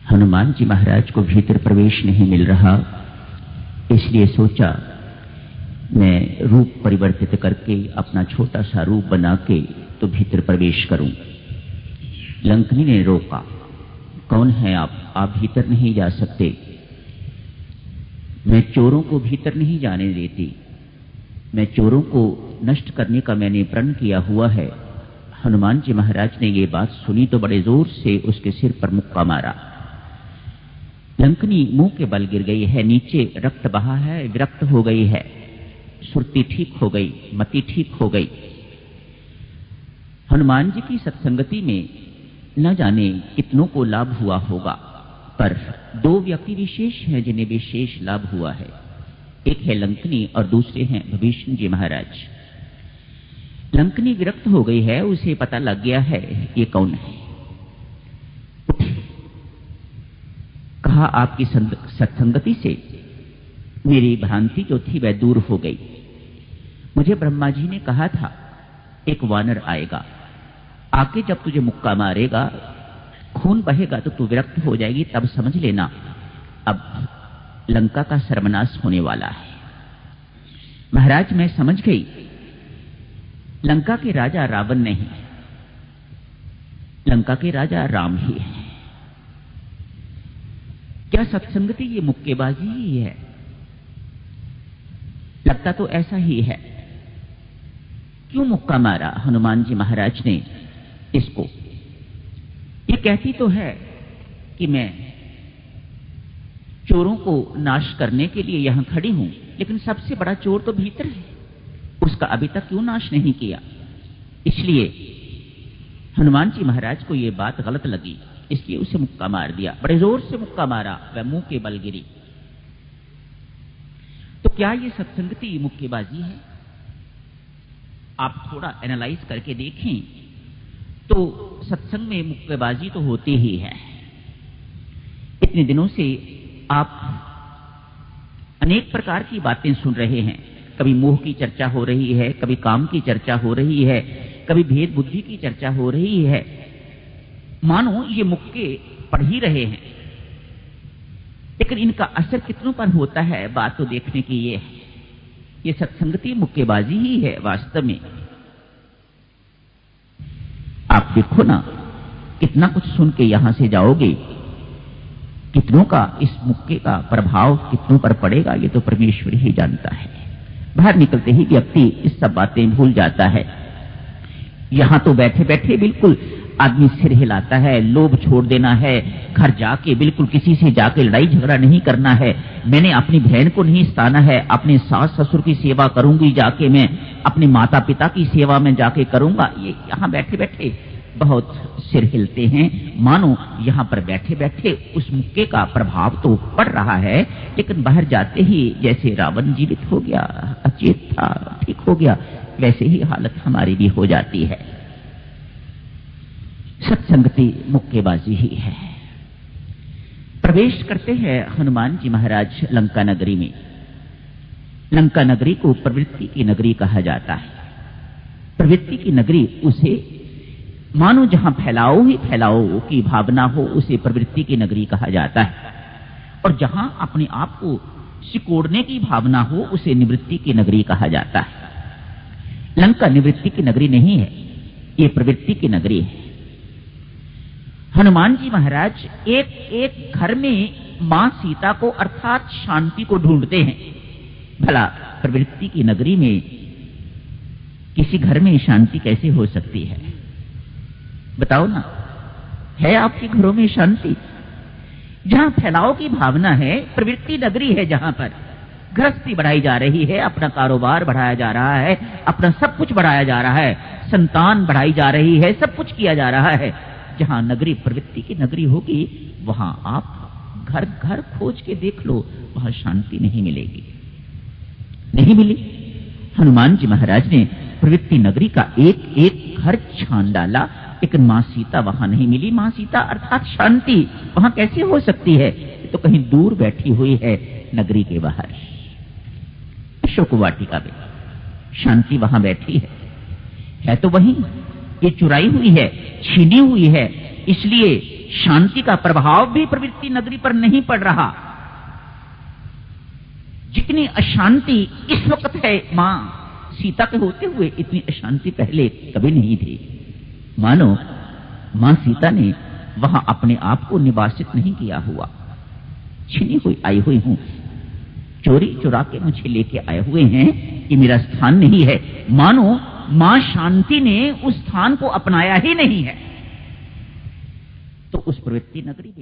हनुमान जी महाराज को भीतर प्रवेश नहीं मिल रहा, इसलिए सोचा मैं रूप परिवर्तित करके अपना छोटा सा रूप बना के तो भीतर प्रवेश करूं। लंकनी ने रोका, कौन है आप भीतर नहीं जा सकते। मैं चोरों को भीतर नहीं जाने देती, मैं चोरों को नष्ट करने का मैंने प्रण किया हुआ है। हनुमान जी महाराज ने ये बात सुनी तो बड़े जोर से उसके सिर पर मुक्का मारा। लंकनी मुंह के बल गिर गई है, नीचे रक्त बहा है, विरक्त हो गई है, सुरती ठीक हो गई, मति ठीक हो गई। हनुमान जी की सत्संगति में न जाने कितनों को लाभ हुआ होगा, पर दो व्यक्ति विशेष हैं जिन्हें विशेष लाभ हुआ है। एक है लंकनी और दूसरे हैं विभीषण जी महाराज। लंकनी विरक्त हो गई है, उसे पता लग गया है ये कौन है। कहा आपकी सत्संगति से मेरी भ्रांति जो थी वह दूर हो गई। मुझे ब्रह्मा जी ने कहा था एक वानर आएगा, आके जब तुझे मुक्का मारेगा, खून बहेगा तो तू विरक्त हो जाएगी, तब समझ लेना अब लंका का सर्वनाश होने वाला है। महाराज मैं समझ गई, लंका के राजा रावण नहीं, लंका के राजा राम ही है। क्या सत्संगति ये मुक्केबाजी ही है? लगता तो ऐसा ही है। क्यों मुक्का मारा हनुमान जी महाराज ने इसको? ये कहती तो है कि मैं चोरों को नाश करने के लिए यहां खड़ी हूं, लेकिन सबसे बड़ा चोर तो भीतर है, उसका अभी तक क्यों नाश नहीं किया? इसलिए हनुमान जी महाराज को यह बात गलत लगी, इसलिए उसे मुक्का मार दिया। बड़े जोर से मुक्का मारा, वह मुंह के बल गिरी। तो क्या ये सत्संगति मुक्केबाजी है? आप थोड़ा एनालाइज करके देखें तो सत्संग में मुक्केबाजी तो होती ही है। इतने दिनों से आप अनेक प्रकार की बातें सुन रहे हैं। कभी मोह की चर्चा हो रही है, कभी काम की चर्चा हो रही है, कभी भेद बुद्धि की चर्चा हो रही है। मानो ये मुक्के पढ़ ही रहे हैं, लेकिन इनका असर कितनों पर होता है बात तो देखने की ये है। ये सत्संगति मुक्केबाजी ही है वास्तव में। आप देखो ना, कितना कुछ सुन के यहां से जाओगे, कितनों का इस मुक्के का प्रभाव कितनों पर पड़ेगा ये तो परमेश्वर ही जानता है। बाहर निकलते ही व्यक्ति इस सब बातें भूल जाता है। यहां तो बैठे बैठे बिल्कुल आदमी सिर हिलाता है, लोभ छोड़ देना है, घर जाके बिल्कुल किसी से जाके लड़ाई झगड़ा नहीं करना है, मैंने अपनी बहन को नहीं सताना है, अपने सास ससुर की सेवा करूंगी जाके, मैं अपने माता पिता की सेवा में जाके करूंगा। ये यहां बैठे बैठे बहुत सिर हिलते हैं, मानो यहां पर बैठे बैठे उस मुक्के का प्रभाव तो पड़ रहा है, लेकिन बाहर जाते ही जैसे रावण जीवित हो गया, अचेत था, ठीक हो गया, वैसे ही हालत हमारी भी हो जाती है। सत्संगति मुक्केबाजी ही है। प्रवेश करते हैं हनुमान जी महाराज लंका नगरी में। लंका नगरी को प्रवृत्ति की नगरी कहा जाता है। प्रवृत्ति की नगरी उसे मानो जहां फैलाओ ही फैलाओ की भावना हो उसे प्रवृत्ति की नगरी कहा जाता है, और जहां अपने आप को सिकोड़ने की भावना हो उसे निवृत्ति की नगरी कहा जाता है। लंका निवृत्ति की नगरी नहीं है, ये प्रवृत्ति की नगरी है। हनुमान जी महाराज एक एक घर में मां सीता को अर्थात शांति को ढूंढते हैं। भला प्रवृत्ति की नगरी में किसी घर में शांति कैसे हो सकती है? बताओ ना, है आपके घरों में शांति? जहां फैलाव की भावना है प्रवृत्ति नगरी है, जहां पर गृहस्थी बढ़ाई जा रही है, अपना कारोबार बढ़ाया जा रहा है, अपना सब कुछ बढ़ाया जा रहा है, संतान बढ़ाई जा रही है, सब कुछ किया जा रहा है। जहां नगरी प्रवृत्ति की नगरी होगी वहां आप घर घर खोज के देख लो, वहां शांति नहीं मिलेगी। नहीं मिली। हनुमान जी महाराज ने प्रवृत्ति नगरी का एक एक घर छान डाला, लेकिन मां सीता वहां नहीं मिली। मां सीता अर्थात शांति वहां कैसे हो सकती है? तो कहीं दूर बैठी हुई है नगरी के बाहर, अशोक वाटिका में शांति वहां बैठी है तो वहीं ये चुराई हुई है, छीनी हुई है, इसलिए शांति का प्रभाव भी प्रवृत्ति नगरी पर नहीं पड़ रहा। जितनी अशांति इस वक्त है मां सीता के होते हुए, इतनी अशांति पहले कभी नहीं थी। मानो मां सीता ने वहां अपने आप को निवासित नहीं किया हुआ, छीनी हुई आई हुई हूं, चोरी चुरा के मुझे लेके आए हुए हैं, ये मेरा स्थान नहीं है। मानो मां शांति ने उस स्थान को अपनाया ही नहीं है। तो उस प्रवृत्ति नगरी में